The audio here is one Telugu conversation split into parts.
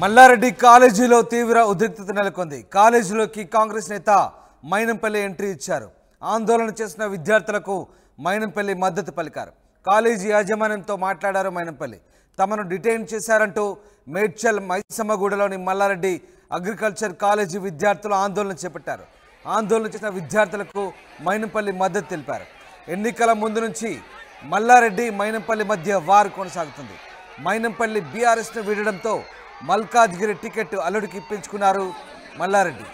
మల్లారెడ్డి కాలేజీలో తీవ్ర ఉద్రిక్తత నెలకొంది. కాలేజీలోకి కాంగ్రెస్ నేత మైనంపల్లి ఎంట్రీ ఇచ్చారు. ఆందోళన చేసిన విద్యార్థులకు మైనంపల్లి మద్దతు పలికారు. కాలేజీ యాజమాన్యంతో మాట్లాడారు మైనంపల్లి. తమను డిటైన్ చేశారంటూ మేడ్చల్ మైసమ్మగూడలోని మల్లారెడ్డి అగ్రికల్చర్ కాలేజీ విద్యార్థులు ఆందోళన చేపట్టారు. ఆందోళన చేసిన విద్యార్థులకు మైనంపల్లి మద్దతు తెలిపారు. ఎన్నికల ముందు నుంచి మల్లారెడ్డి మైనంపల్లి మధ్య వార్ కొనసాగుతుంది. మైనంపల్లి బీఆర్ఎస్ను వీడడంతో మల్కాజ్గిరి టికెట్ అల్లుడికి ఇప్పించుకున్నారు మల్లారెడ్డి.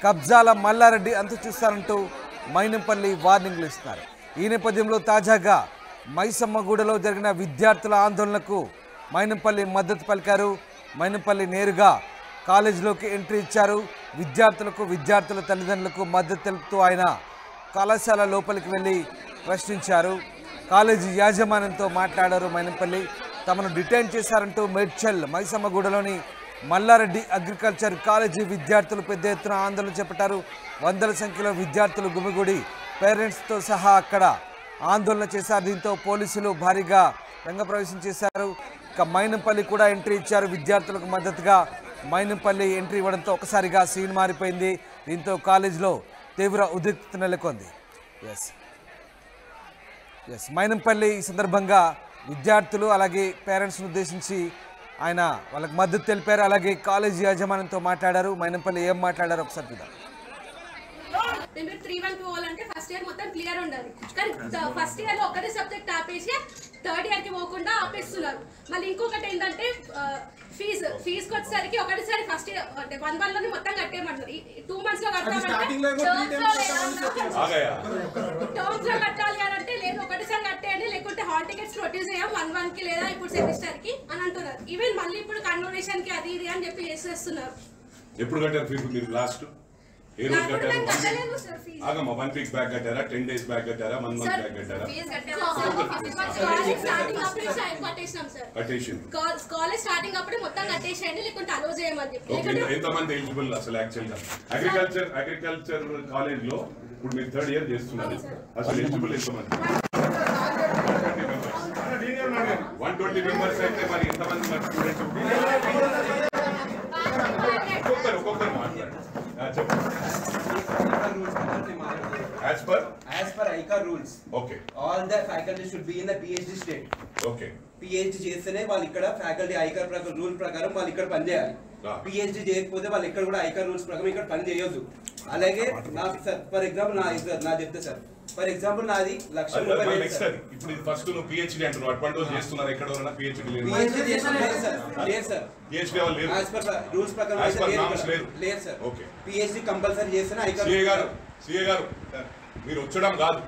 కబ్జాల మల్లారెడ్డి అంతు చూస్తారంటూ మైనంపల్లి వార్నింగ్లు ఇస్తున్నారు. ఈ నేపథ్యంలో తాజాగా మైసమ్మగూడలో జరిగిన విద్యార్థుల ఆందోళనకు మైనంపల్లి మద్దతు పలికారు. మైనంపల్లి నేరుగా కాలేజీలోకి ఎంట్రీ ఇచ్చారు. విద్యార్థుల తల్లిదండ్రులకు మద్దతు తెలుపుతూ ఆయన కళాశాల లోపలికి వెళ్ళి ప్రశ్నించారు. కాలేజీ యాజమాన్యంతో మాట్లాడారు మైనంపల్లి. తమను డిటైన్ చేశారంటూ మేడ్చల్ మైసమ్మగూడలోని మల్లారెడ్డి అగ్రికల్చర్ కాలేజీ విద్యార్థులు పెద్ద ఎత్తున ఆందోళన చేపట్టారు. వందల సంఖ్యలో విద్యార్థులు గుమిగూడి పేరెంట్స్తో సహా అక్కడ ఆందోళన చేశారు. దీంతో పోలీసులు భారీగా రంగప్రవేశం చేశారు. ఇక మైనంపల్లి కూడా ఎంట్రీ ఇచ్చారు. విద్యార్థులకు మద్దతుగా మైనంపల్లి ఎంట్రీ ఇవ్వడంతో ఒకసారిగా సీన్ మారిపోయింది. దీంతో కాలేజీలో తీవ్ర ఉద్రిక్తత నెలకొంది. మైనంపల్లి ఈ సందర్భంగా విద్యార్థులు అలాగే పేరెంట్స్ను ఉద్దేశించి ఆయన వాళ్ళకి మద్దతు తెలిపారు. అలాగే కాలేజీ యాజమాన్యంతో మాట్లాడారు. మైనంపల్లి ఏం మాట్లాడారు ఒకసారి చూద్దాం. నేను 3-1 పోవాలంటే ఫస్ట్ ఇయర్ మొత్తం క్లియర్ ఉండాలి. కానీ ఫస్ట్ ఇయర్ లో ఒకటే సబ్జెక్ట్ ఆపేసి థర్డ్ ఇయర్ కి పోకుండా ఆపేస్తున్నారు. మళ్ళీ ఇంకొకటి ఏంటంటే ఫీజుకి వచ్చేసరికి ఒకటిసారి ఫస్ట్ ఇయర్ అంటే 1-1 లోనే మొత్తం కట్టేయమంటారు. 2 months లో కట్టామంటే టర్మ్స్ లో కట్టాలి అని అంటే లేదు ఒకటిసారి కట్టేయండి, లేకుంటే హాల్ టికెట్స్ ప్రొడ్యూస్ చేయం 1-1 కి లేదా ఇప్పుడు సెమిస్టర్ కి అని అంటున్నారు. ఈవెన్ మళ్ళీ ఇప్పుడు కన్వోనేషన్ కి అది ఇది అని చెప్పి చేసేస్తున్నారు. ఎప్పుడు కట్టారు ఫీజు మీరు లాస్ట్? ఏ రోజు కట్టారు? ఆగమ్మా 1 week బ్యాక్ కట్టారా, 10 days బ్యాక్ కట్టారా, 1 month బ్యాక్ కట్టారా? కాలేజ్ స్టార్టింగ్ అప్పుడే మొత్తం కట్టేసేయండి, లేకుంటే అలో చేయమని చెప్పి. ఎంతమంది ఎలిజిబుల్ అసలు యాక్చువల్ గా అగ్రికల్చర్ కాలేజ్ లో ఇప్పుడు మీరు 3rd year చేస్తున్నారు, అసలు ఎలిజిబుల్ ఎంతమంది? 120 members అయితే మరి ఎంతమంది మరి స్టూడెంట్స్? ఒక్కొక్కరు మాట్లాడండి. As per ICAR rules, okay, all the faculty should be in the PhD state. Okay. PhD చేస్తేనే వాళ్ళు ఇక్కడ ఫ్యాకల్టీ ఐకార్ రూల్ ప్రకారం వాళ్ళు ఇక్కడ పని చేయాలి. PhD చేయకపోతే వాళ్ళు ఇక్కడ కూడా ఐకార్ రూల్స్ ప్రకారం ఇక్కడ పని చేయొద్దు. అలాగే నా ఫర్ ఎగ్జాంపుల్ నా చెప్తే సార్, ఫర్ ఎగ్జాంపుల్ నాది 1,30,000. ఇప్పుడు ఫస్ట్ నువ్వు PhD అంటున్నావు, అడ్వాంటేజ్ చేస్తున్నారు ఎక్కడ ఉన్నా PhD లేదు. PhD చేస్తున్నారు సార్, లేదు సార్, PhD వాళ్ళు లేదు. యాజ్ పర్ రూల్స్ ప్రకారం లేదు సార్. ఓకే, PhD కంపల్సరీ చేస్తేనే ఐకార్. సిఏ గారు మీరు వచ్చడం కాదు,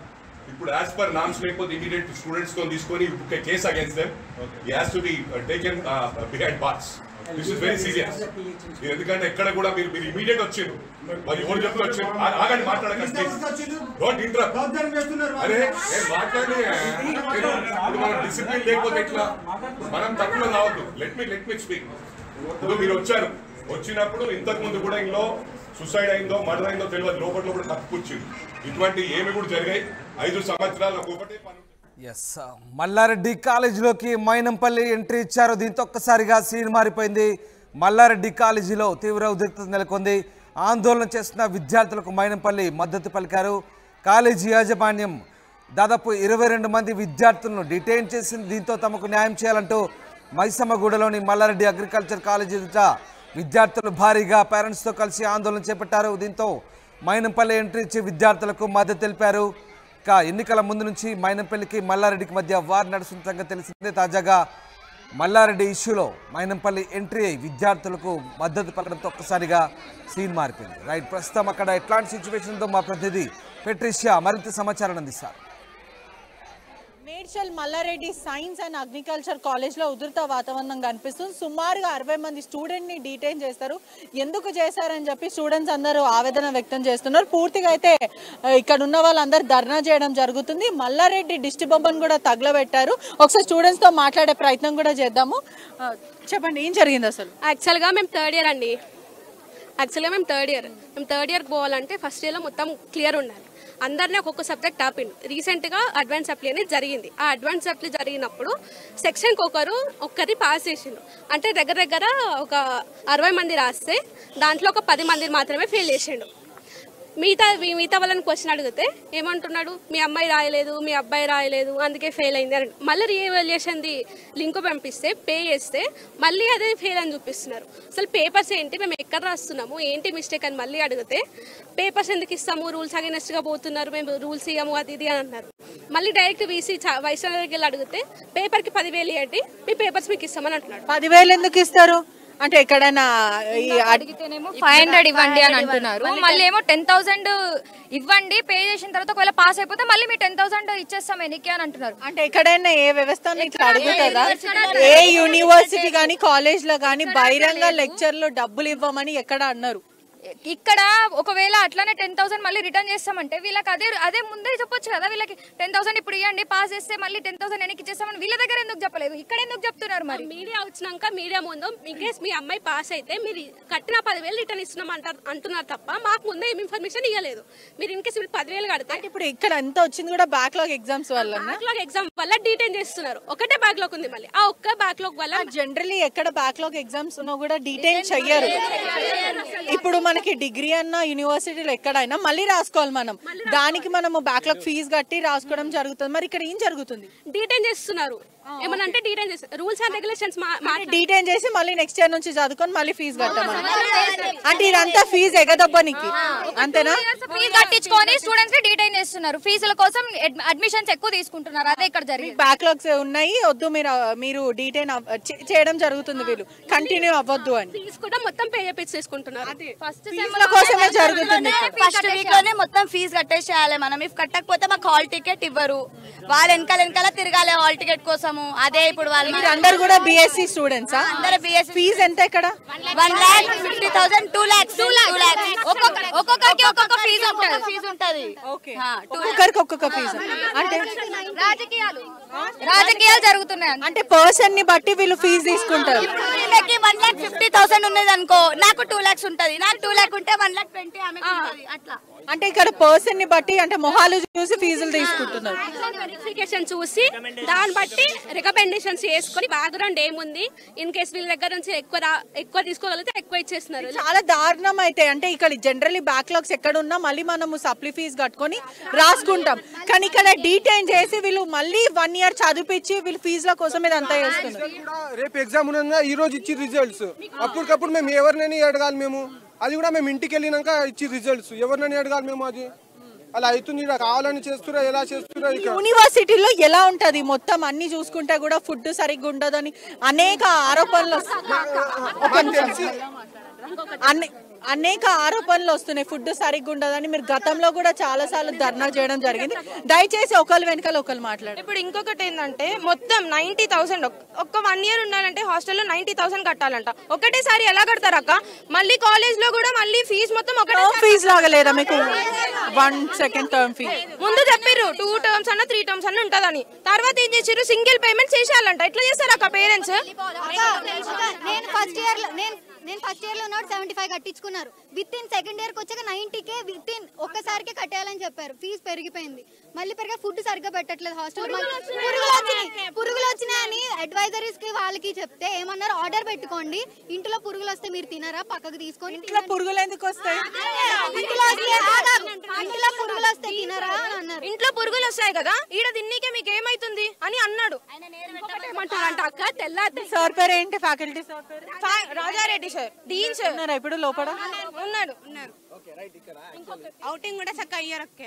ఇప్పుడు యాజ్ పర్ నామ్స్ లేకపోతే ఇమీడియట్ స్టూడెంట్స్ తో తీసుకొని case against them he has to be taken behind bars. This is very serious. ఎందుకంటే ఎక్కడ కూడా మీరు ఇమీడియట్ వచ్చారు, మరి ఎవరు చెప్పి వచ్చారు? ఆగండి, మాట్లాడకండి, డోంట్ ఇంటరప్ట్. అరే నేను మాట్లాడి ఇప్పుడు మనం డిసిప్లిన్ లేకపోతే ఎట్లా? మనం తప్పులో రావద్దు. Let me speak. ఇప్పుడు మీరు వచ్చారు, వచ్చినప్పుడు ఇంతకు ముందు కూడా ఇంట్లో సూసైడ్ అయిందో మర్డర్ అయిందో తెలియదు, లోపల కూడా తప్పుకొచ్చింది. ఇటువంటి ఏమి కూడా జరిగాయి 5 సంవత్సరాలు ఒకటే పని. మల్లారెడ్డి కాలేజీలోకి మైనంపల్లి ఎంట్రీ ఇచ్చారు. దీంతో ఒక్కసారిగా సీన్ మారిపోయింది. మల్లారెడ్డి కాలేజీలో తీవ్ర ఉద్రిక్తత నెలకొంది. ఆందోళన చేస్తున్న విద్యార్థులకు మైనంపల్లి మద్దతు పలికారు. కాలేజీ యాజమాన్యం దాదాపు 22 మంది విద్యార్థులను డిటైన్ చేసింది. దీంతో తమకు న్యాయం చేయాలంటూ మైసమ్మగూడలోని మల్లారెడ్డి అగ్రికల్చర్ కాలేజీ ఎదుట విద్యార్థులు భారీగా పేరెంట్స్తో కలిసి ఆందోళన చేపట్టారు. దీంతో మైనంపల్లి ఎంట్రీ ఇచ్చి విద్యార్థులకు మద్దతు తెలిపారు. ఇక ఎన్నికల ముందు నుంచి మైనంపల్లికి మల్లారెడ్డికి మధ్య వార్ నడుస్తున్న సంగతి తెలిసిందే. తాజాగా మల్లారెడ్డి ఇష్యూలో మైనంపల్లి ఎంట్రీ అయి విద్యార్థులకు మద్దతు పలకడంతో ఒక్కసారిగా సీన్ మారిపోయింది. రైట్, ప్రస్తుతం అక్కడ ఎట్లాంటి సిచ్యువేషన్ ఉందో మా ప్రతినిధి పెట్రిషియా మరింత సమాచారం అందిస్తారు. Medchal Mallareddy science and agriculture కాలేజ్లో ఉధృత వాతావరణం కనిపిస్తుంది. సుమారుగా 60 మంది స్టూడెంట్ని డిటైన్ చేస్తారు. ఎందుకు చేశారని చెప్పి స్టూడెంట్స్ అందరూ ఆవేదన వ్యక్తం చేస్తున్నారు. పూర్తిగా అయితే ఇక్కడ ఉన్న వాళ్ళందరూ ధర్నా చేయడం జరుగుతుంది. మల్లారెడ్డి దిష్టి బొమ్మను కూడా తగలబెట్టారు. ఒకసారి స్టూడెంట్స్తో మాట్లాడే ప్రయత్నం కూడా చేద్దాము. చెప్పండి, ఏం జరిగింది అసలు? యాక్చువల్గా మేము థర్డ్ ఇయర్ అండి. మేము థర్డ్ ఇయర్ పోవాలంటే ఫస్ట్ ఇయర్లో మొత్తం క్లియర్ ఉండాలి. అందరినీ ఒక్కొక్క సబ్జెక్ట్ ఆపిండు. రీసెంట్గా అడ్వాన్స్ అప్లై అనేది జరిగింది. ఆ అడ్వాన్స్ అప్లై జరిగినప్పుడు సెక్షన్కి ఒక్కరి పాస్ చేసిండు. అంటే దగ్గర ఒక 60 మంది రాస్తే దాంట్లో ఒక 10 మంది మాత్రమే ఫెయిల్ చేసిండు. మిగతా వాళ్ళని క్వశ్చన్ అడిగితే ఏమంటున్నాడు, మీ అమ్మాయి రాయలేదు, మీ అబ్బాయి రాయలేదు, అందుకే ఫెయిల్ అయింది అని. మళ్ళీ రీఎవాల్యుయేషన్ది లింక్ పంపిస్తే పే చేస్తే మళ్ళీ అదే ఫెయిల్ అని చూపిస్తున్నారు. అసలు పేపర్స్ ఏంటి, మేము ఎక్కడ రాస్తున్నాము, ఏంటి మిస్టేక్ అని మళ్ళీ అడిగితే పేపర్స్ ఎందుకు ఇస్తాము, రూల్స్ అగైనెస్ట్గా పోతున్నారు, మేము రూల్స్ ఇవ్వము అది ఇది అని అన్నారు. మళ్ళీ డైరెక్ట్ వీసీ వైస్ ఛాన్సలర్కి వెళ్ళి అడిగితే పేపర్కి 10,000 ఇవ్వండి, మీ పేపర్స్ మీకు ఇస్తామని అంటున్నాడు. 10,000 ఎందుకు ఇస్తారు అంటే ఎక్కడైనా అడిగితేనేమో 500 ఇవ్వండి అని అంటున్నారు. మళ్ళీ ఏమో 10,000 ఇవ్వండి, పే చేసిన తర్వాత ఒకవేళ పాస్ అయిపోతే మళ్ళీ మీ 10,000 ఇచ్చేస్తాం ఎనికి అని అంటున్నారు. అంటే ఎక్కడైనా ఏ వ్యవస్థ అడుగుతుందా, ఏ యూనివర్సిటీ గానీ కాలేజ్ లో గానీ బహిరంగ లెక్చర్లు డబ్బులు ఇవ్వమని ఎక్కడ అన్నారు? ఇక్కడ ఒకవేళ అట్లానే 10,000 మళ్ళీ రిటర్న్ చేస్తామంటే వీళ్ళకి అదే ముందే చెప్పొచ్చు కదా, వీళ్ళకి 10,000 ఇప్పుడు ఇవ్వండి, పాస్ చేస్తే మళ్ళీ 10,000 వెనక్కి ఇచ్చేస్తామని వీళ్ళ దగ్గర ఎందుకు చెప్పలేదు, ఇక్కడ ఎందుకు చెప్తున్నారు? మరి మీడియా వచ్చినాక మీడియా ముందు ఇన్కేస్ మీ అమ్మాయి పాస్ అయితే మీరు కట్టిన 10,000 రిటర్న్ ఇస్తున్నాం అంటున్నారు తప్ప మాకు ముందే ఏం ఇన్ఫర్మేషన్ ఇవ్వలేదు. మీరు ఇన్కేస్ వీళ్ళు 10,000 కడితే ఇప్పుడు ఇక్కడ ఎంత వచ్చింది కూడా బ్యాక్లాగ్ ఎగ్జామ్స్ వల్ల ఎగ్జామ్ వల్ల డీటైన్ చేస్తున్నారు. ఒకటే బ్యాక్లాగ్ ఉంది, మళ్ళీ ఆ ఒక్క బ్యాక్లాగ్ వల్ల జనరల్లీ ఎక్కడ బ్యాక్లాగ్ ఎగ్జామ్స్ ఉన్నా కూడా డీటైన్ చెయ్యరు. ఇప్పుడు మనకి డిగ్రీ అన్న యూనివర్సిటీలో ఎక్కడైనా మళ్ళీ రాసుకోవాలి మనం, దానికి మనము బ్యాక్లాగ్ ఫీజు కట్టి రాసుకోవడం జరుగుతుంది. మరి ఇక్కడ ఏం జరుగుతుంది? డీటైన్ చేస్తున్నారు. ఏమన్నా అంటే డీటైన్ చేస్తారు, రూల్స్ అండ్ రెగ్యులేషన్స్ డీటైన్ చేసి మళ్ళీ నెక్స్ట్ ఇయర్ నుంచి చదువుకొని మళ్ళీ ఫీజు కట్టమని. అంటే ఇదంతా ఫీజు ఎగదబ్బనికి అంతేనా? ఫీజు కట్టించుకొని స్టూడెంట్స్ ని డీటైన్ చేస్తున్నారు, ఫీజుల కోసం అడ్మిషన్స్ ఎక్కువ తీసుకుంటున్నారు. అదే ఇక్కడ జరిగింది. బ్యాక్లాగ్స్ ఉన్నాయి, వద్దు మీరు డీటైన్ చేయడం జరుగుతుంది, వీళ్ళు కంటిన్యూ అవ్వద్దు అని ఫీజు కూడా మొత్తం పే చేసుకుంటున్నారు. ఫస్ట్ కోసమే జరుగుతుంది. ఫస్ట్ వీక్ లోనే మొత్తం ఫీజు కట్టేసేయాలి మనం. ఇఫ్ కట్టకపోతే మాకు హాల్ టికెట్ ఇవ్వరు, వాళ్ళ వెనకాల తిరగాలి హాల్ టికెట్ కోసం. అదే ఇప్పుడు వాళ్ళు అందరు కూడా బీఎస్సీ స్టూడెంట్స్. అందరూ BSc. ఫీజు ఎంత ఇక్కడ? 1,50,000 2 lakhs. ఒక్కొక్కరికి ఒక్కొక్క ఫీజు ఉంటది. ఒక్కొక్కరికి ఒక్కొక్క ఫీజు. అంటే రాజకీయాలు జరుగుతున్నాయి. అంటే పర్సన్ ని బట్టి వీళ్ళు ఫీజు తీసుకుంటారు. 1,50,000 ఉన్నది అనుకో, నాకు 2 lakhs ఉంటది. నాకు 2 lakh ఉంటే 1,20,000 ఆమెకు ఉంటది. అట్లా అంటే ఇక్కడ పర్సన్ ని బట్టి అంటే మొహాలు చూసి ఫీజులు తీసుకుంటున్నారు. వెరిఫికేషన్ చూసి దాన్ని బట్టి రికమెండేషన్స్ చేసుకొని బ్యాక్గ్రౌండ్ ఏముంది, ఇన్ కేసు వీళ్ళ దగ్గర నుంచి ఎక్కువ తీసుకోగలిగితే ఎక్కువ ఇచ్చేస్తున్నారు. చాలా దారుణం అయితే. అంటే ఇక్కడ జనరల్లీ బ్యాక్లాగ్స్ ఎక్కడ ఉన్నా మళ్ళీ మనము సప్లీ ఫీజు కట్టుకొని రాసుకుంటాం, కానీ ఇక్కడ డీటైన్ చేసి వీళ్ళు మళ్ళీ 1 year చదివించి వీళ్ళు ఫీజుల కోసం ఇదంతా చేస్తున్నారు. రేపు ఎగ్జామ్ ఉన్నదా, ఈ రోజు ఇచ్చి రిజల్ట్స్ అప్పటికప్పుడు మేము ఎవరినైనా అడగాలి. మేము అది కూడా మేము ఇంటికి వెళ్ళినాక ఇచ్చి రిజల్ట్స్ ఎవరినైనా అడగాలి. మేము అది అలా అవుతుంది, కావాలని చేస్తురా, ఎలా చేస్తురా. యూనివర్సిటీలో ఎలా ఉంటది మొత్తం అన్ని చూసుకుంటే కూడా ఫుడ్ సరిగ్గా ఉండదని అనేక ఆరోపణలు అనేక ఆరోపణలు వస్తున్నాయి. ఫుడ్ సరిగ్గా ఉండదని మీరు గతంలో కూడా చాలా సార్లు ధర్నా చేయడం జరిగింది. దయచేసి ఒకళ్ళు వెనకాల ఒకళ్ళు మాట్లాడారు. ఇప్పుడు ఇంకొకటి ఏంటంటే మొత్తం 90,000 ఒక్క 1 year ఉండాలంటే హాస్టల్లో 90,000 కట్టాలంట. ఒకటేసారి ఎలా కడతారు అక్క? మళ్ళీ కాలేజ్ లో కూడా మళ్ళీ ఫీజు మొత్తం ఒకటే ఫీజు లాగా లేదా మీకు? 1 second టర్మ్ ఫీ ముందు చెప్పారు 2 terms అన్న 3 terms అన్న ఉంటదని. తర్వాత ఏం చేసారు, సింగిల్ పేమెంట్ చేసేయాలంట. ఎట్లా చేస్తారు అక్క పేరెంట్స్? నేను ఫస్ట్ ఇయర్ లో ఉన్నప్పుడు 75 కట్టించుకున్నారు. విత్ ఇన్ సెకండ్ ఇయర్ కి వచ్చాక 90K విత్ ఇన్ ఒక్కసారికి కట్టేయాలని చెప్పారు. ఫీజు పెరిగిపోయింది, మళ్ళీ పెరిగా ఫుడ్ సరిగ్గా పెట్టట్లేదు హాస్టల్. పురుగులు వచ్చినాయని అడ్వైజరీస్ కి వాళ్ళకి చెప్తే ఏమన్నారు, ఆర్డర్ పెట్టుకోండి, ఇంట్లో పురుగులు వస్తే మీరు తినరా, పక్కకు తీసుకొని. ఇంట్లో పురుగులు ఎందుకు వస్తాయి? ఇంట్లో పురుగులు వస్తే తినరా అని అన్నారు. ఇంట్లో పురుగులు వస్తాయి కదా, ఈడ తిన్నీకే మీకు ఏమైతుంది అని అన్నాడు. అక్క తెల్లారి సార్ పేరు ఏంటి? ఫ్యాకల్టీ సార్ పేరు రాజారెడ్డి సార్, డీన్ సార్. ఉన్నారా ఇప్పుడు లోపల? ఉన్నాడు. అవుటింగ్ కూడా చక్కగా అయ్యారు అక్క.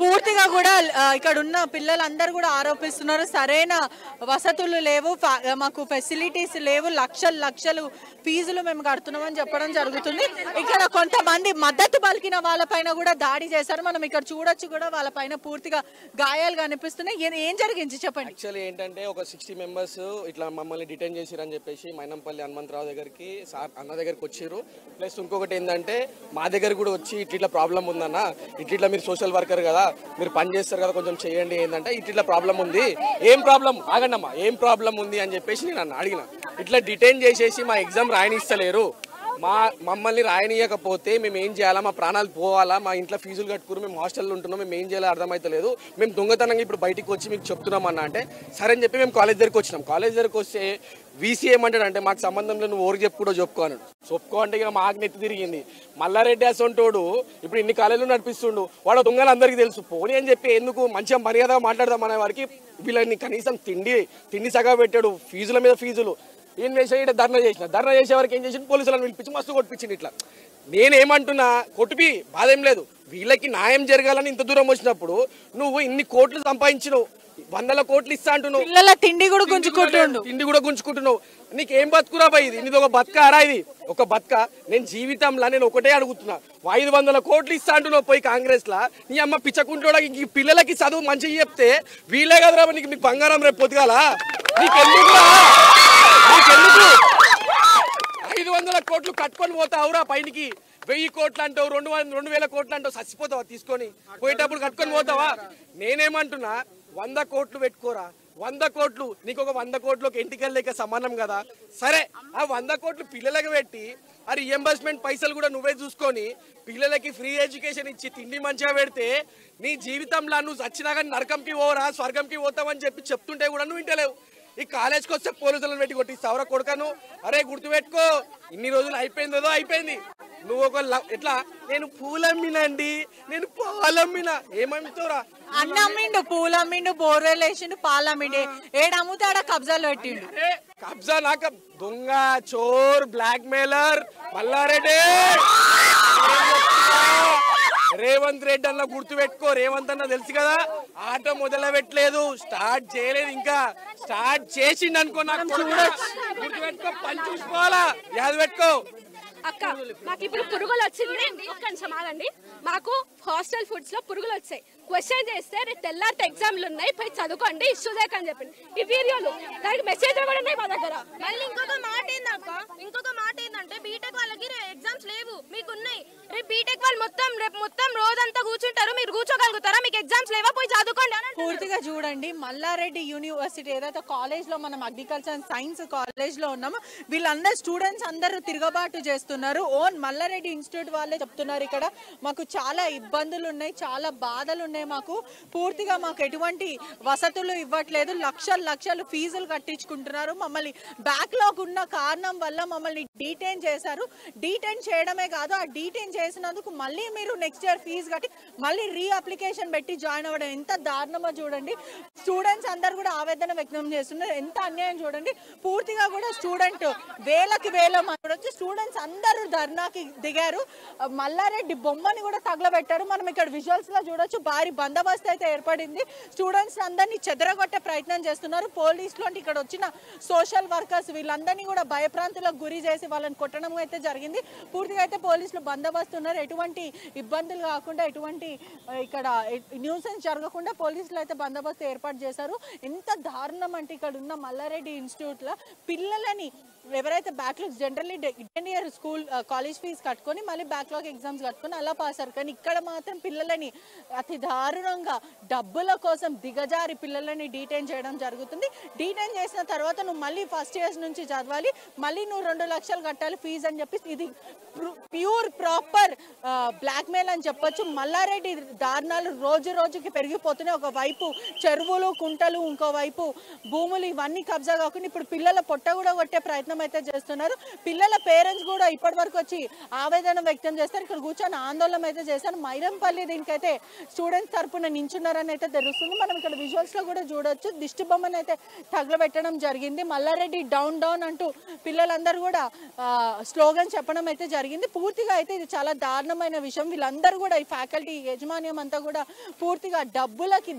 పూర్తిగా కూడా ఇక్కడ ఉన్న పిల్లలందరూ కూడా ఆరోపిస్తున్నారు, సరైన వసతులు లేవు, మాకు ఫెసిలిటీస్ లేవు, లక్షలు ఫీజులు మేము కడుతున్నామని చెప్పడం జరుగుతుంది. ఇక్కడ కొంతమంది మద్దతు పలికిన వాళ్ళపైన కూడా దాడి చేశారు. మనం ఇక్కడ చూడొచ్చు కూడా వాళ్ళపైన పూర్తిగా గాయాలు కనిపిస్తున్నాయి. ఏం జరిగింది చెప్పండి. యాక్చువల్లీ ఏంటంటే ఒక 60 members ఇట్లా మమ్మల్ని డిటైన్ చేసిరని చెప్పేసి మైనంపల్లి హనుమంతరావు దగ్గరికి సార్ అన్న దగ్గరికి వచ్చారు. ప్లస్ ఇంకొకటి ఏంటంటే మా దగ్గర కూడా వచ్చి ఇట్లా ప్రాబ్లం ఉందన్న, ఇట్లా మీరు సోషల్ వర్కర్ కదా, మీరు పని చేస్తారు కదా, కొంచెం చేయండి. ఏంటంటే ఇట్లా ప్రాబ్లం ఉంది. ఏం ప్రాబ్లం ఆగండమ్మా, ఏం ప్రాబ్లం ఉంది అని చెప్పేసి నేను అడిగిన. ఇట్లా డిటైన్ చేసేసి మా ఎగ్జామ్ రాయనిస్తలేరు, మమ్మల్ని రాయనీయకపోతే మేము ఏం చేయాలా, మా ప్రాణాలు పోవాలా, మా ఇంట్లో ఫీజులు కట్టుకుని మేము హాస్టల్లో ఉంటున్నాం, మేము ఏం చేయాలో అర్థమైతలేదు, మేము దొంగతనంగా ఇప్పుడు బయటికి వచ్చి మీకు చెప్తున్నామన్నా అంటే సరే అని చెప్పి మేము కాలేజ్ దగ్గరికి వచ్చినాం. కాలేజ్ దగ్గరికి వస్తే వీసీ ఏమంటాడంటే మాకు సంబంధం లేదు, నువ్వు ఊరికి చెప్పుకో అన్నాడు. చెప్పుకో అంటే ఇక మాకు నెత్తి తిరిగింది. మల్లారెడ్డి అసొంటోడు ఇప్పుడు ఇన్ని కాలేజీలు నడిపిస్తుండు, వాడు దొంగలు అందరికీ తెలుసు. పోనీ అని చెప్పి ఎందుకు మంచిగా మర్యాదగా మాట్లాడదాం అనే వారికి వీళ్ళని కనీసం తిండి సగా పెట్టాడు, ఫీజుల మీద ఫీజులు. ఏం చేసా ఇక్కడ ధర్నా చేసే వరకు ఏం చేసి పోలీసులను పిలిపించి మస్తు కొట్టించింది. ఇట్లా నేనేమంటున్నా, కొట్టిపి బాధ ఏం లేదు, వీళ్ళకి న్యాయం జరగాలని ఇంత దూరం వచ్చినప్పుడు నువ్వు ఇన్ని కోట్లు సంపాదించినావు, 100 కోట్లు ఇస్తా అంటున్నావు, తిండి కూడా గుంజుకుంటున్నావు. నీకేం బతుకురా పోయి, ఇది ఒక బతుకారా? ఇది ఒక బతుక? నేను జీవితంలో నేను ఒకటే అడుగుతున్నా, 500 కోట్లు ఇస్తా అంటున్నావు పోయి కాంగ్రెస్ లా, నీ అమ్మ పిచ్చకుంటోడా? ఇంక పిల్లలకి చదువు మంచిగా చెప్తే వీళ్ళే కదరా నీకు బంగారం రేపు పొద్దుగాల. నీకెందుకు 500 కోట్లు కట్టుకొని పోతావురా పైనకి? 1000 కోట్లు అంటావు, 2000 కోట్లు అంటావు, చచ్చిపోతావా తీసుకొని? పోయేటప్పుడు కట్టుకొని పోతావా? నేనేమంటున్నా, 100 కోట్లు పెట్టుకోరా, 100 కోట్లు నీకు ఒక 100 కోట్లకు ఎంటికలు లేక సమానం కదా. సరే ఆ 100 కోట్లు పిల్లలకు పెట్టి ఆ రియంబర్స్మెంట్ పైసలు కూడా నువ్వే చూసుకొని పిల్లలకి ఫ్రీ ఎడ్యుకేషన్ ఇచ్చి తిండి మంచిగా పెడితే నీ జీవితంలో నువ్వు చచ్చినా కానీ నరకంకి పోరా స్వర్గంకి పోతావని చెప్తుంటే కూడా నువ్వు వింటలేవు. ఈ కాలేజ్కి వస్తే పోలీసులను పెట్టి కొట్టిస్తావురా కొడుకను? అరే గుర్తుపెట్టుకో, ఇన్ని రోజులు అయిపోయిందో అయిపోయింది. నువ్వు ఒక ఎట్లా, నేను పూలమ్మినండి, నేను పాలమ్మినా, ఏమమ్ముతావురా? అన్నమ్మిండు, పూలమ్మిండు, బోర్వెల్ వేసిండు, పాలమ్మిండు, ఏడమ్ముతాడా కబ్జాలు పెట్టిండు. కబ్జా నాక దొంగ, చోర్, బ్లాక్ మెయిలర్ మల్లారెడ్డి. రేవంత్ రెడ్డి అన్న గుర్తుపెట్టుకో, రేవంత్ అన్న తెలుసు కదా, ఆట మొదలు పెట్టలేదు, స్టార్ట్ చేయలేదు, ఇంకా స్టార్ట్ చేసిండు అనుకో, నాకు గుర్తుపెట్టుకో, పని చూసుకోవాలా, యాద పెట్టుకో. అక్క మాకు ఇప్పుడు పురుగులు వచ్చింది, ఒక్క నిమిషం ఆగండి. మాకు హాస్టల్ ఫుడ్స్ లో పురుగులు వచ్చాయి. క్వశ్చన్ చేస్తే రేపు తెల్లారితే ఎగ్జామ్లు ఉన్నాయి, పోయి చదువుకోండి, ఇష్యూ చేయకని చెప్పింది. ఈ వీడియోలు దానికి మెసేజ్ కూడా ఉన్నాయి మా దగ్గర. మళ్ళీ ఇంకొక మాట ఏంటంటే బీటెక్ వాళ్ళకి ఎగ్జామ్స్ లేవు, మీకు ఉన్నాయి. రేపు బీటెక్ వాళ్ళు రేపు మొత్తం రోజంతా కూర్చుంటారు, మీరు కూర్చోగలుగుతారా? మీకు ఎగ్జామ్స్ లేవా, పోయి చదువుకోండి. పూర్తిగా చూడండి, మల్లారెడ్డి యూనివర్సిటీ ఏదైతే కాలేజ్ లో మనం అగ్రికల్చర్ అండ్ సైన్స్ కాలేజ్ లో ఉన్నామో వీళ్ళందరూ స్టూడెంట్స్ అందరూ తిరగబాటు చేస్తున్నారు. ఓన్ మల్లారెడ్డి ఇన్స్టిట్యూట్ వాళ్ళే చెప్తున్నారు, ఇక్కడ మాకు చాలా ఇబ్బందులు ఉన్నాయి, చాలా బాధలు ఉన్నాయి, మాకు పూర్తిగా మాకు ఎటువంటి వసతులు ఇవ్వట్లేదు, లక్షలు ఫీజులు కట్టించుకుంటున్నారు. మమ్మల్ని బ్యాక్లాగ్ ఉన్న కారణం వల్ల మమ్మల్ని డీటైన్ చేశారు. డీటైన్ చేయడమే కాదు, ఆ డీటైన్ చేసినందుకు మళ్ళీ మీరు నెక్స్ట్ ఇయర్ ఫీజు కట్టి మళ్ళీ అప్లికేషన్ పెట్టి జాయిన్ అవ్వడం ఎంత దారుణమో చూడండి. స్టూడెంట్స్ అందరు కూడా ఆవేదన వ్యక్తం చేస్తున్నారు, ఎంత అన్యాయం చూడండి. పూర్తిగా కూడా స్టూడెంట్ వేలకి వచ్చి స్టూడెంట్స్ అందరూ ధర్నాకి దిగారు. మల్లారెడ్డి బొమ్మని కూడా తగలబెట్టారు. మనం ఇక్కడ విజువల్స్ లో చూడొచ్చు, భారీ బందోబస్తు అయితే ఏర్పడింది. స్టూడెంట్స్ అందరినీ చెదరగొట్టే ప్రయత్నం చేస్తున్నారు. పోలీసులు అంటే ఇక్కడ వచ్చిన సోషల్ వర్కర్స్ వీళ్ళందరినీ కూడా భయప్రాంతులకు గురి చేసి వాళ్ళని కొట్టడం అయితే జరిగింది. పూర్తిగా అయితే పోలీసులు బందోబస్తు ఉన్నారు, ఎటువంటి ఇబ్బందులు కాకుండా, ఎటువంటి ఇక్కడ న్యూసెన్స్ జరగకుండా పోలీసులు అయితే బందోబస్తు ఏర్పాటు చేశారు. ఎంత దారుణం అంటే ఇక్కడ ఉన్న మల్లారెడ్డి ఇన్స్టిట్యూట్ లో పిల్లలని ఎవరైతే backlogs generally 10 year school college fees కట్టుకొని మళ్ళీ బ్యాక్లాగ్ ఎగ్జామ్స్ కట్టుకొని అలా పాస్ అయ్యారు. కానీ ఇక్కడ మాత్రం పిల్లలని అతి దారుణంగా డబ్బుల కోసం దిగజారి పిల్లలని డీటైన్ చేయడం జరుగుతుంది. డీటైన్ చేసిన తర్వాత నువ్వు మళ్ళీ ఫస్ట్ ఇయర్స్ నుంచి చదవాలి, మళ్ళీ నువ్వు 2 లక్షలు కట్టాలి ఫీజు అని చెప్పి ఇది ప్యూర్ ప్రాపర్ బ్లాక్మెయిల్ అని చెప్పొచ్చు. మల్లారెడ్డి దారుణాలు రోజు రోజుకి పెరిగిపోతున్నాయి. ఒకవైపు చెరువులు, కుంటలు, ఇంకోవైపు భూములు ఇవన్నీ కబ్జా కాకుండా ఇప్పుడు పిల్లల పొట్ట కూడా కొట్టే ప్రయత్నం అయితే చేస్తున్నారు. పిల్లల పేరెంట్స్ కూడా ఇప్పటి వరకు వచ్చి ఆవేదన వ్యక్తం చేస్తారు. ఇక్కడ కూర్చొని ఆందోళన అయితే చేశారు. మైరంపల్లి దీనికైతే స్టూడెంట్స్ తరఫున నించున్నారని అయితే తెలుస్తుంది. మనం ఇక్కడ విజువల్స్ లో కూడా చూడొచ్చు, దిష్టి బొమ్మను అయితే తగలబెట్టడం జరిగింది. మల్లారెడ్డి డౌన్ డౌన్ అంటూ పిల్లలందరూ కూడా స్లోగన్ చెప్పడం అయితే జరిగింది. పూర్తిగా అయితే ఇది చాలా దారుణమైన విషయం. వీళ్ళందరూ కూడా ఈ ఫ్యాకల్టీ యాజమాన్యం అంతా కూడా పూర్తిగా డబ్బులకి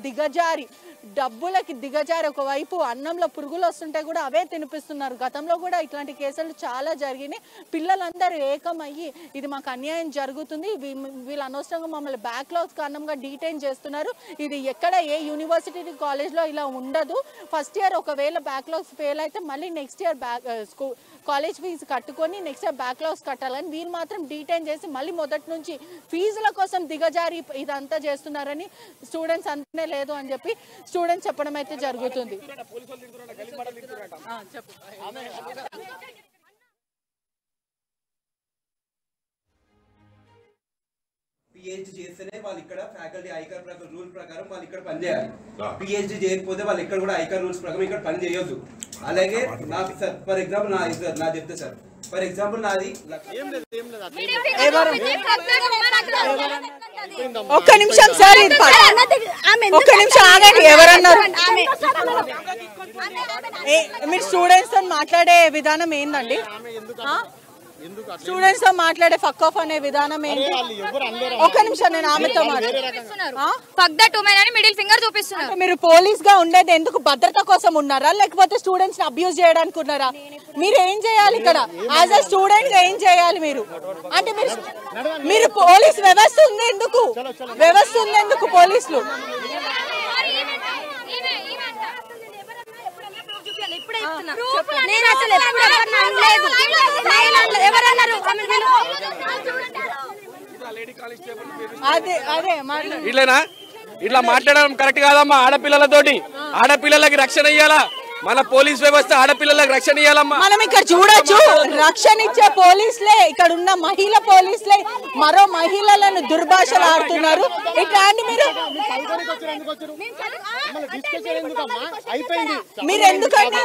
దిగజారి ఒకవైపు అన్నంలో పురుగులు వస్తుంటే కూడా అవే తినిపిస్తున్నారు. గతంలో కూడా ఇట్లాంటి కేసులు చాలా జరిగినాయి. పిల్లలందరూ ఏకమయ్యి ఇది మాకు అన్యాయం జరుగుతుంది, వీళ్ళు అనవసరంగా మమ్మల్ని బ్యాక్లాగ్స్ కారణంగా డీటైన్ చేస్తున్నారు, ఇది ఎక్కడ ఏ యూనివర్సిటీ కాలేజ్లో ఇలా ఉండదు. ఫస్ట్ ఇయర్ ఒకవేళ బ్యాక్లాగ్స్ ఫెయిల్ అయితే మళ్ళీ నెక్స్ట్ ఇయర్ కాలేజ్ ఫీజు కట్టుకొని నెక్స్ట్ ఇయర్ బ్యాక్లాగ్స్ కట్టాలని వీళ్ళు మాత్రం డీటైన్ చేసి మళ్ళీ మొదటి నుంచి ఫీజుల కోసం దిగజారి ఇదంతా చేస్తున్నారని స్టూడెంట్స్ అంతనే లేదు అని చెప్పి స్టూడెంట్స్ చెప్పడం అయితే జరుగుతుంది. పిహెచ్డి చేస్తేనే వాళ్ళు ఇక్కడ ఫ్యాకల్టీ ఐకార్ ప్రకారం రూల్ ప్రకారం వాళ్ళు ఇక్కడ పనిచేయాలి. పిహెచ్డి చేయకపోతే వాళ్ళు ఇక్కడ కూడా ఐకార్ రూల్స్ ప్రకారం ఇక్కడ పని చేయొద్దు. అలాగే నాకు సార్ ఫర్ ఎగ్జాంపుల్ నా చెప్తే సార్ ఫర్ ఎగ్జాంపుల్ నాది ఒక్క నిమిషం సార్, ఒక్క నిమిషం ఆగండి. ఎవరన్నారు? మీరు స్టూడెంట్స్ తో మాట్లాడే విధానం ఏందండి? స్టూడెంట్స్ తో మాట్లాడే ఫక్ ఆఫ్ అనే విధానం ఏంటి? ఒక్క నిమిషం, నేను ఆమెతో మిడిల్ ఫింగర్ చూపిస్తున్నారు. మీరు పోలీస్ గా ఉండేది ఎందుకు? భద్రత కోసం ఉన్నారా లేకపోతే స్టూడెంట్స్ ని అబ్యూజ్ చేయడానికి ఉన్నారా? మీరు ఏం చేయాలి ఇక్కడ? యాజ్ అ స్టూడెంట్ గా ఏం చేయాలి మీరు? అంటే మీరు పోలీస్ వ్యవస్థ ఉంది ఎందుకు? వ్యవస్థ ఉంది ఎందుకు పోలీసులు? ఇట్లా మాట్లాడడం కరెక్ట్ కాదమ్మా. ఆడపిల్లలతోటి ఆడపిల్లలకి రక్షణ ఇయ్యాలా? మన పోలీస్ వ్యవస్థ ఆడపిల్లలకు రక్షణ ఇయ్యాలమ్మా. మనం ఇక్కడ చూడొచ్చు, రక్షణ ఇచ్చే పోలీసులే, ఇక్కడ ఉన్న మహిళా పోలీసులే మరో మహిళలను దుర్భాషలు ఆడుతున్నారు. ఇట్లాంటి మీరు ఎందుకంటే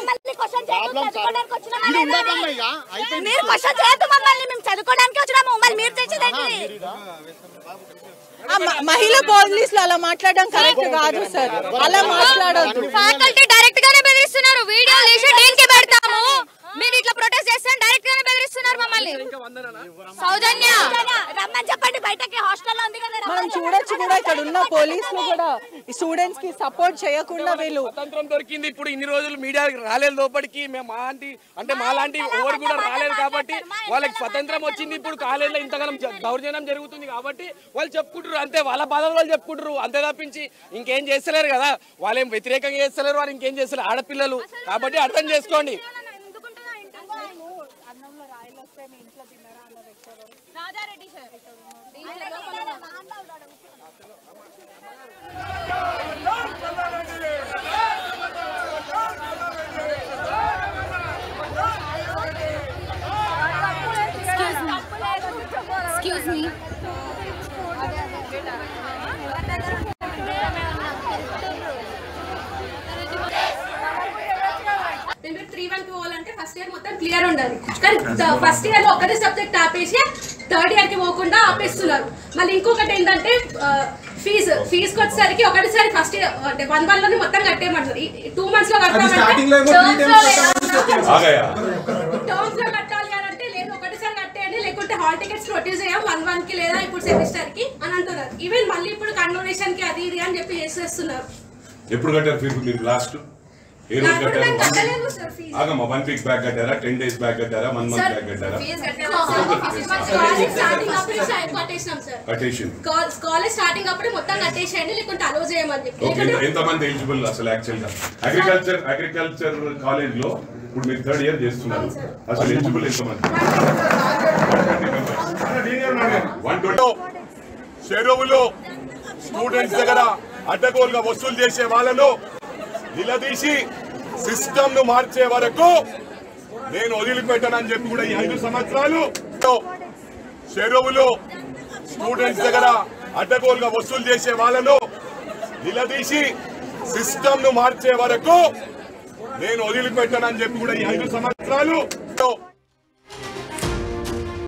మహిళా పోలీసులు అలా మాట్లాడడం కరెక్ట్ కాదు సార్. అలా మాట్లాడొద్దు. ఫ్యాకల్టీ డైరెక్ట్ గానే బెదిరిస్తున్నారు. వీడియో చేసి దేనికి పెడతాము, మీరు ఇట్లా ప్రొటెస్ట్ చేస్తే డైరెక్ట్ గానే బెదిరిస్తున్నారు మమ్మల్ని. సౌజన్య రమ్మని చెప్పండి బయటకి, హాస్టల్ ఉంది కదా. మనం చూడొచ్చు కూడా ఇక్కడ ఉన్న పోలీసులు కూడా స్టూడెంట్స్ కి సపోర్ట్ చేయకుండా వీళ్ళు స్వతంత్రం దొరికింది. ఇప్పుడు ఇన్ని రోజులు మీడియా రాలేదు లోపలికి. మేము మాలాంటి ఎవరు కూడా రాలేదు కాబట్టి వాళ్ళకి స్వతంత్రం వచ్చింది. ఇప్పుడు కాలేజీలో ఇంతకాలం దౌర్జన్యం జరుగుతుంది కాబట్టి వాళ్ళు చెప్పుకుంటారు అంతే. వాళ్ళ బాధలు వాళ్ళు చెప్పుకుంటారు అంతే తప్పించి ఇంకేం చేస్తలేరు కదా. వాళ్ళేం వ్యతిరేకంగా చేస్తలేరు, వాళ్ళు ఇంకేం చేస్తలేరు ఆడపిల్లలు కాబట్టి అర్థం చేసుకోండి. Excuse me. మీరు 3-1 పోవాలంటే ఫస్ట్ ఇయర్ మొత్తం క్లియర్ ఉండాలి. కానీ ఫస్ట్ ఇయర్ లో ఒకటే సబ్జెక్ట్ ఆపేసి థర్డ్ ఇయర్ కి పోకుండా ఆపేస్తున్నారు. మళ్ళీ ఇంకొకటి ఏంటంటే ఫీజుకి వచ్చేసరికి ఒకటిసారి ఫస్ట్ ఇయర్ అంటే 1 లోనే మొత్తం కట్టేయమంటారు. 2 months లో కట్టాలి అంటే లేదు, ఒకటిసారి కట్టేయండి లేకుంటే హాల్ టికెట్స్ ప్రొడ్యూస్ చేయం 1 కి లేదా ఇప్పుడు సెమిస్టర్ కి అని అంటున్నారు. ఈవెన్ మళ్ళీ ఇప్పుడు కన్వర్సేషన్ కి అది ఇది అని చెప్పి చేసేస్తున్నారు. ఎప్పుడు కట్టారు ఫీజు మీరు లాస్ట్? ఏ రోజు కట్టారు? ఆగమ్మా 1 week బ్యాక్ కట్టారా? 10 days బ్యాక్ కట్టారా? 1 month బ్యాక్ కట్టారా? కాలేజ్ స్టార్టింగ్ అప్పుడే మొత్తం కట్టేసేయండి లేకుంటే అలో చేయమని చెప్పి. ఎంతమంది ఎలిజిబుల్ అసలు యాక్చువల్ గా అగ్రికల్చర్ కాలేజ్ లో ఇప్పుడు మీరు 3rd year చేస్తున్నారు, అసలు ఎలిజిబుల్ ఎంతమంది? చెరువులు స్టూడెంట్స్ దగ్గర అడ్డగోలుగా వసూలు చేసే వాళ్ళను నిలదీసి సిస్టమ్ ను మార్చే వరకు నేను వదిలిపెట్టానని చెప్పి కూడా ఈ 5 సంవత్సరాలు చెరువులు స్టూడెంట్స్ దగ్గర అడ్డగోలుగా వసూలు చేసే వాళ్ళను నిలదీసి సిస్టమ్ ను మార్చే వరకు నేను వదిలిపెట్టానని చెప్పి కూడా ఈ 5 సంవత్సరాలు